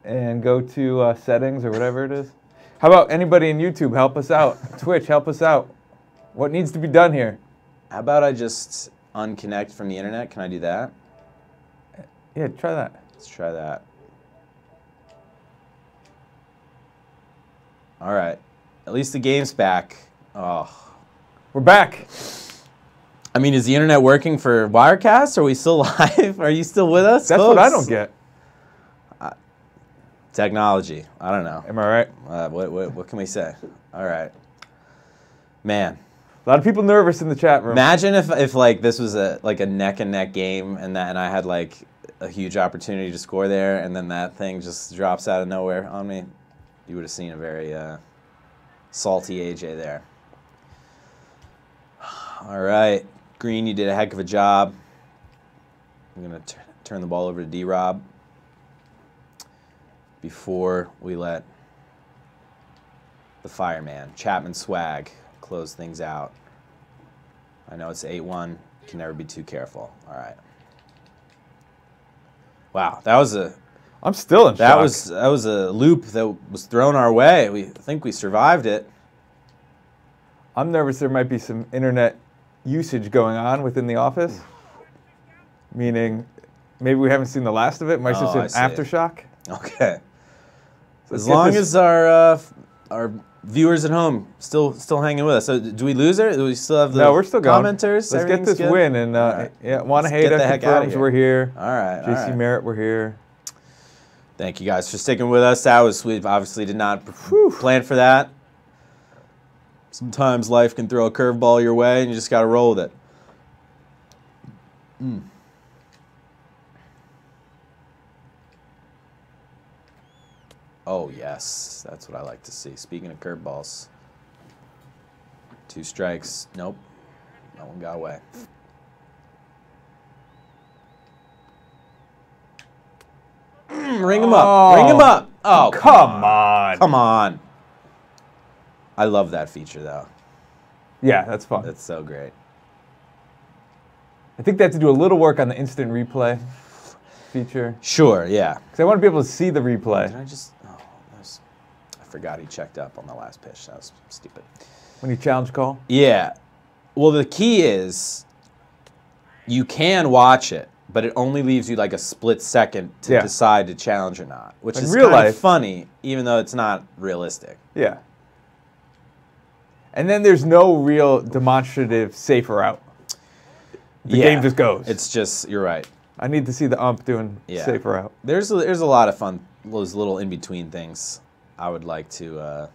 And go to settings or whatever it is. How about anybody in YouTube help us out? Twitch, help us out. What needs to be done here? How about I just unconnect from the internet? Can I do that? Yeah, try that. Let's try that. All right. At least the game's back. Oh. We're back. I mean, is the internet working for Wirecast? Are we still live? Are you still with us? That's folks? what I don't get. Technology. I don't know. Am I right? What can we say? All right. Man. A lot of people nervous in the chat room. Imagine if like this was a neck and neck game and I had like a huge opportunity to score there and then that thing just drops out of nowhere on me. You would have seen a very salty AJ there. All right. Green, you did a heck of a job. I'm going to turn the ball over to D-Rob before we let the fireman, Chapman Swag, close things out. I know it's 8-1. Can never be too careful. All right. Wow, that was a... I'm still in shock. That was a loop that was thrown our way. I think we survived it. I'm nervous there might be some internet usage going on within the office. Meaning, maybe we haven't seen the last of it. Might just an aftershock. Okay. So as long as our viewers at home still hanging with us. So do we lose her? Do we still have the no, we're still commenters? Let's get this win. And right. Yeah, Wanaheda confirms we're here. All right. JC Merritt, we're here. Thank you guys for sticking with us. We obviously did not plan for that. Sometimes life can throw a curveball your way, and you just got to roll with it. Oh, yes. That's what I like to see. Speaking of curveballs. 2 strikes. Nope. No one got away. Ring him up. Ring him up. Oh, come on. Come on. I love that feature, though. Yeah, that's fun. That's so great. I think they have to do a little work on the instant replay feature. Sure, yeah. Because I want to be able to see the replay. Did I just... Oh, I forgot he checked up on the last pitch. That was stupid. When you challenge call? Yeah. Well, the key is you can watch it, but it only leaves you like a split second to decide to challenge or not, which is kind of funny, even though it's not realistic. Yeah. And then there's no real demonstrative safer out. The game just goes. It's just, you're right. I need to see the ump doing safer out. There's a lot of fun, those little in-between things I would like to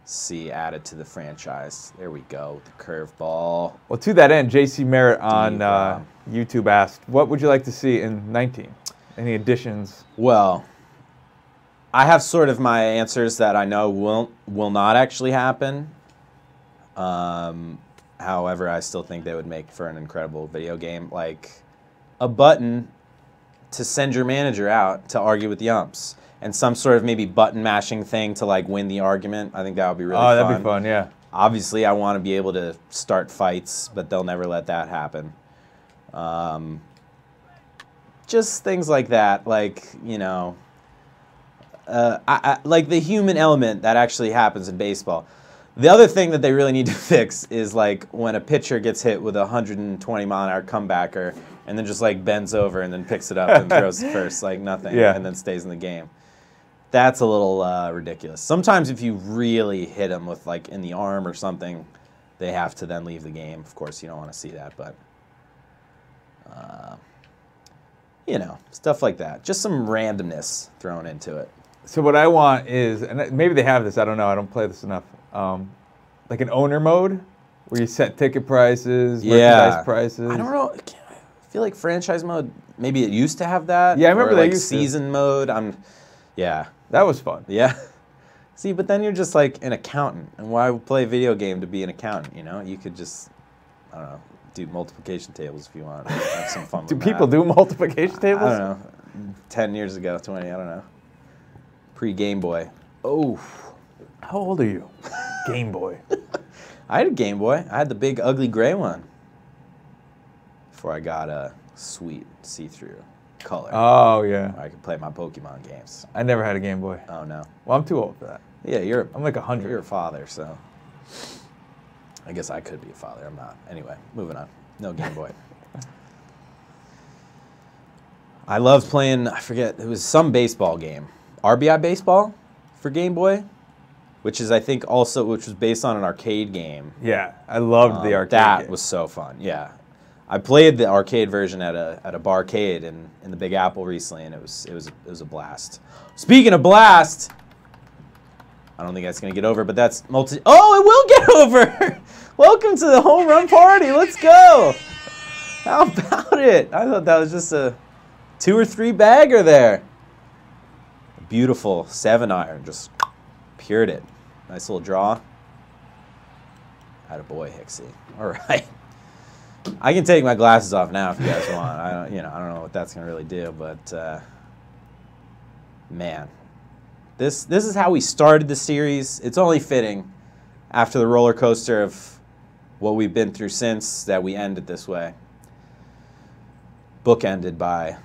see added to the franchise. There we go, the curveball. Well, to that end, JC Merritt on YouTube asked, what would you like to see in 19? Any additions? Well, I have sort of my answers that I know will not actually happen. However, I still think they would make for an incredible video game, like a button to send your manager out to argue with the umps, and some sort of maybe button mashing thing to like win the argument. I think that would be really fun. Oh, that'd be fun, yeah. Obviously, I want to be able to start fights, but they'll never let that happen. just things like that, like, you know, like the human element that actually happens in baseball. The other thing that they really need to fix is like when a pitcher gets hit with a 120-mile-an-hour comebacker and then just like bends over and then picks it up and throws it first like nothing and then stays in the game. That's a little ridiculous. Sometimes if you really hit them with like in the arm or something, they have to then leave the game. Of course, you don't want to see that, but you know, stuff like that. Just some randomness thrown into it. So what I want is, and maybe they have this, I don't know, I don't play this enough, like an owner mode where you set ticket prices, merchandise prices. I don't know. I feel like franchise mode, maybe it used to have that. Yeah, I remember they like used season mode. Yeah. That was fun. Yeah. See, but then you're just like an accountant. And why play a video game to be an accountant, you know? You could just, I don't know, do multiplication tables if you want. Have some fun with that. Do people do multiplication tables? I don't know. 10 years ago, 20, I don't know. Pre-Game Boy. Oh. How old are you? Game Boy. I had a Game Boy. I had the big, ugly gray one before I got a sweet see-through color. Oh, yeah. I could play my Pokemon games. I never had a Game Boy. Oh, no. Well, I'm too old for that. Yeah, I'm like 100. You're a father, so I guess I could be a father. I'm not. Anyway, moving on. No Game Boy. I loved playing, I forget, it was some baseball game. RBI Baseball for Game Boy, which is, I think, also, which was based on an arcade game. Yeah, I loved the arcade That game. was so fun, yeah. I played the arcade version at a barcade in the Big Apple recently, and it was a blast. Speaking of blast, I don't think that's gonna get over, but that's multi. Oh, it will get over. Welcome to the home run party. Let's go. How about it? I thought that was just a 2 or 3 bagger there. Beautiful 7-iron, just pured it. Nice little draw. Attaboy, Hicksy. All right. I can take my glasses off now if you guys want. I don't know what that's gonna really do, but man, this is how we started the series. It's only fitting after the roller coaster of what we've been through since that we end it this way. Bookended by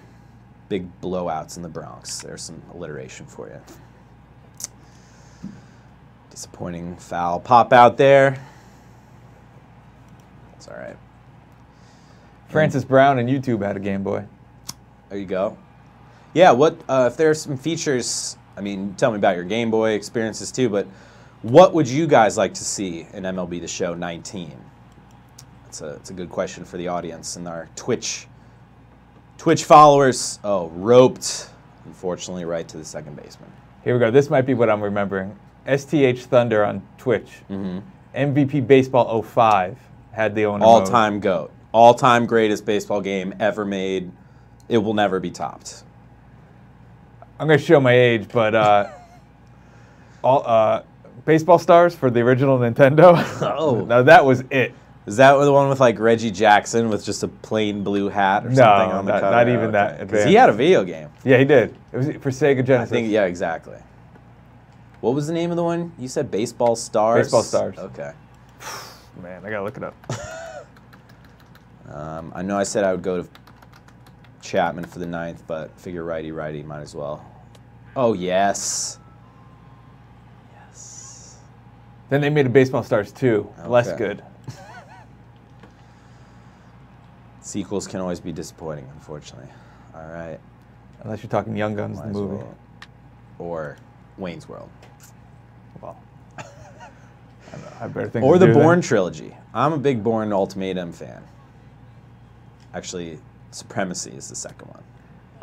big blowouts in the Bronx. There's some alliteration for you. Disappointing foul pop out there. It's all right. Francis Brown and YouTube had a Game Boy. There you go. Yeah, what if there's some features, I mean, tell me about your Game Boy experiences too, but what would you guys like to see in MLB The Show 19? It's a good question for the audience and our Twitch followers. Oh, roped, unfortunately, right to the second baseman. Here we go. This might be what I'm remembering. STH Thunder on Twitch. MVP Baseball 05 had the owner all-time GOAT. All-time greatest baseball game ever made. It will never be topped. I'm going to show my age, but Baseball Stars for the original Nintendo. Oh. Now that was it. Is that the one with like Reggie Jackson with just a plain blue hat or something on the cover? Not even that advanced. Because he had a video game. Yeah, he did. It was for Sega Genesis. I think, yeah, exactly. What was the name of the one? You said Baseball Stars? Baseball Stars. Okay. Man, I got to look it up. I know I said I would go to Chapman for the 9th, but figure righty, might as well. Oh, yes. Yes. Then they made a Baseball Stars 2. Okay. Less good. Sequels can always be disappointing, unfortunately. All right. Unless you're talking Young Guns, the movie. Well. Or Wayne's World. Well, I better think. Or the Bourne trilogy. I'm a big Bourne Ultimatum fan. Actually, Supremacy is the second one.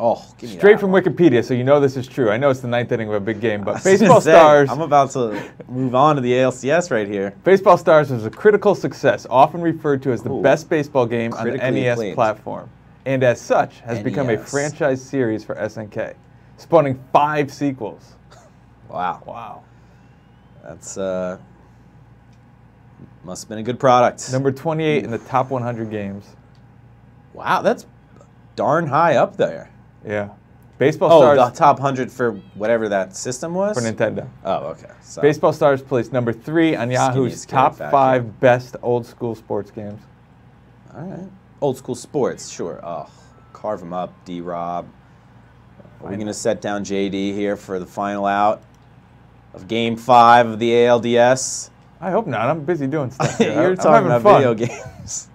Oh, give me straight that from one. Wikipedia, so you know this is true. I know it's the 9th inning of a big game, but Baseball Stars. I'm about to move on to the ALCS right here. Baseball Stars was a critical success, often referred to as the best baseball game on the NES platform, and as such has become a franchise series for SNK, spawning 5 sequels. Wow. Wow. That's must have been a good product. Number 28 in the top 100 games. Wow, that's darn high up there. Yeah. Baseball Stars. Oh, the top 100 for whatever that system was? For Nintendo. Oh, okay. So. Baseball Stars placed number 3 on Yahoo's top 5 best old school sports games. All right. Old school sports, sure. Oh, Carve him up, D-Rob. Are we going to set down JD here for the final out of Game 5 of the ALDS? I hope not. I'm busy doing stuff. You're talking about video games.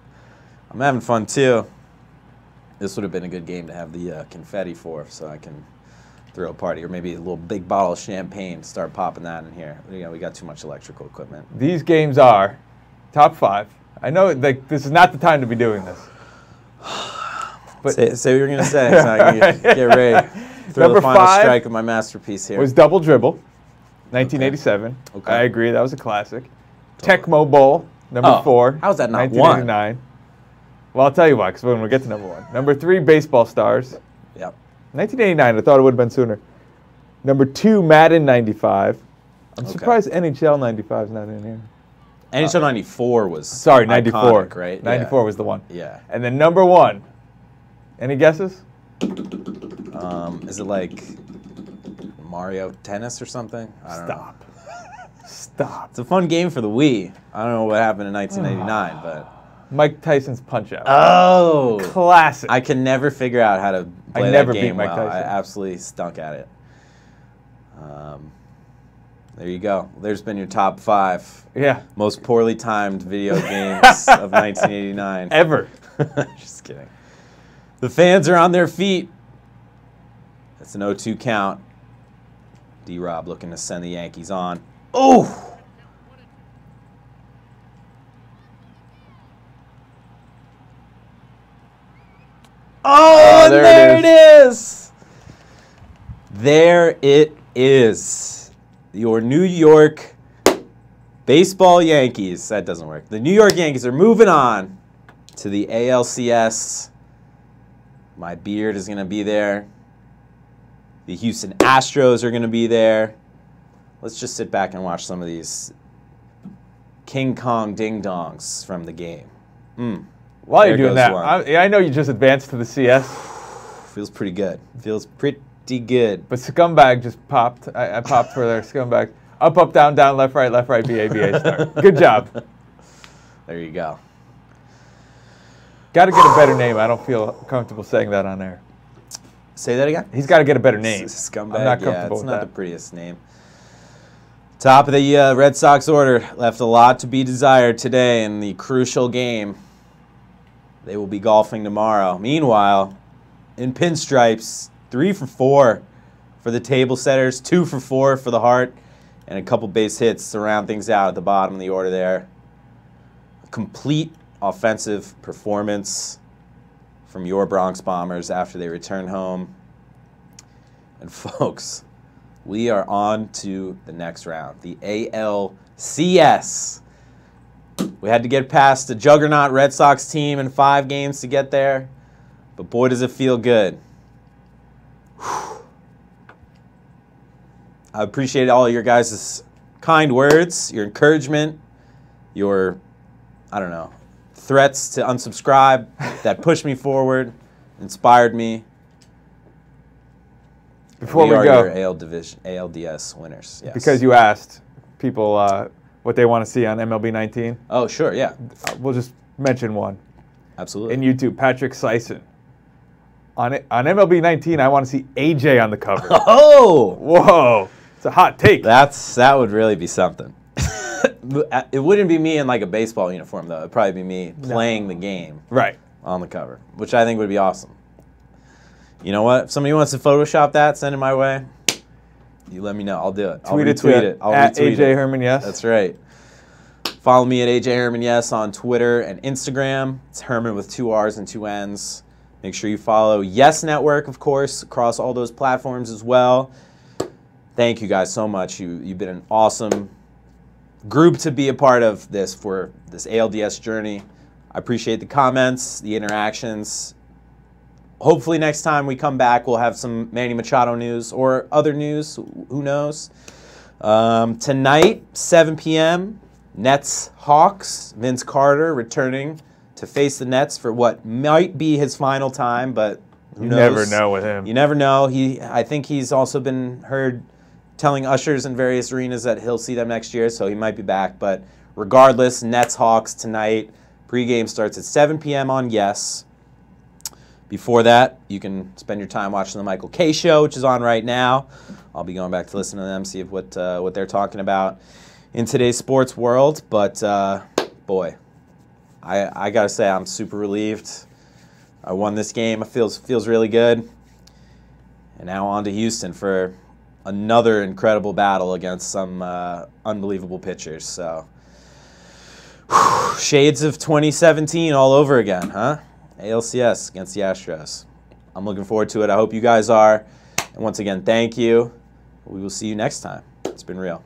I'm having fun, too. This would have been a good game to have the confetti for, so I can throw a party. Or maybe a little big bottle of champagne, start popping that in here. You know, we got too much electrical equipment. These games are top 5. I know this is not the time to be doing this. But say what you're going to say, so I can get ready. Throw the final strike of my masterpiece here. Was Double Dribble, 1987. Okay. I agree, that was a classic. Tecmo Bowl, number 4. How is that not 1989. 1? Well, I'll tell you why, because when we get to number 1. Number 3, Baseball Stars. Yep. 1989, I thought it would have been sooner. Number 2, Madden 95. I'm surprised NHL 95 is not in here. NHL 94 was sorry, 94, iconic, right? 94 was the one. Yeah. And then number 1, any guesses? Is it like Mario Tennis or something? I don't know. Stop. It's a fun game for the Wii. I don't know what happened in 1989, but... Mike Tyson's Punch-Out. Oh! Classic. I can never figure out how to play that game well. I absolutely stunk at it. There you go. There's been your top 5. Yeah. Most poorly timed video games of 1989. Ever. Just kidding. The fans are on their feet. It's an 0-2 count. D-Rob looking to send the Yankees on. Oh! Oh, and there it is. There it is. Your New York baseball Yankees. That doesn't work. The New York Yankees are moving on to the ALCS. My beard is going to be there. The Houston Astros are going to be there. Let's just sit back and watch some of these King Kong ding-dongs from the game. While you're doing that, I know you just advanced to the CS. Feels pretty good. Feels pretty good. But Scumbag just popped. I popped for their Scumbag. Up, up, down, down, left, right, BA, BA, start. Good job. There you go. Got to get a better name. I don't feel comfortable saying that on air. Say that again? He's got to get a better name. Scumbag, I'm not comfortable it's with not that. the prettiest name. Top of the Red Sox order left a lot to be desired today in the crucial game. They will be golfing tomorrow. Meanwhile, in pinstripes, 3 for 4 for the table setters, 2 for 4 for the Heart, and a couple base hits to round things out at the bottom of the order there. A complete offensive performance from your Bronx Bombers after they return home. And folks, we are on to the next round, the ALCS. We had to get past the juggernaut Red Sox team in 5 games to get there, but boy does it feel good. Whew. I appreciate all your guys' kind words, your encouragement, your, I don't know, threats to unsubscribe that pushed me forward, inspired me. Before we go, your ALDS winners. Yes. Because you asked people what they want to see on MLB 19. Oh, sure, yeah. We'll just mention one. Absolutely. In YouTube, Patrick Sison. On MLB 19, I want to see AJ on the cover. Oh! Whoa. It's a hot take. That would really be something. It wouldn't be me in like a baseball uniform, though. It'd probably be me playing the game on the cover, which I think would be awesome. You know what? If somebody wants to Photoshop that, send it my way. You let me know. I'll do it. I'll retweet it. I'll retweet it. AJ Herman Yes. That's right. Follow me at AJ Herman Yes on Twitter and Instagram. It's Herman with 2 R's and 2 N's. Make sure you follow Yes Network, of course, across all those platforms as well. Thank you guys so much. You've been an awesome group to be a part of this for this ALDS journey. I appreciate the comments, the interactions. Hopefully next time we come back, we'll have some Manny Machado news or other news. Who knows? Tonight, 7 p.m., Nets-Hawks. Vince Carter returning to face the Nets for what might be his final time, but who knows? You never know with him. You never know. I think he's also been heard telling ushers in various arenas that he'll see them next year, so he might be back. But regardless, Nets-Hawks tonight. Pregame starts at 7 p.m. on Yes. Before that, you can spend your time watching the Michael K Show, which is on right now. I'll be going back to listen to them, see what they're talking about in today's sports world. But boy, I gotta say I'm super relieved. I won this game. It feels really good. And now on to Houston for another incredible battle against some unbelievable pitchers. So shades of 2017 all over again, huh? ALCS against the Astros. I'm looking forward to it. I hope you guys are. And once again, thank you. We will see you next time. It's been real.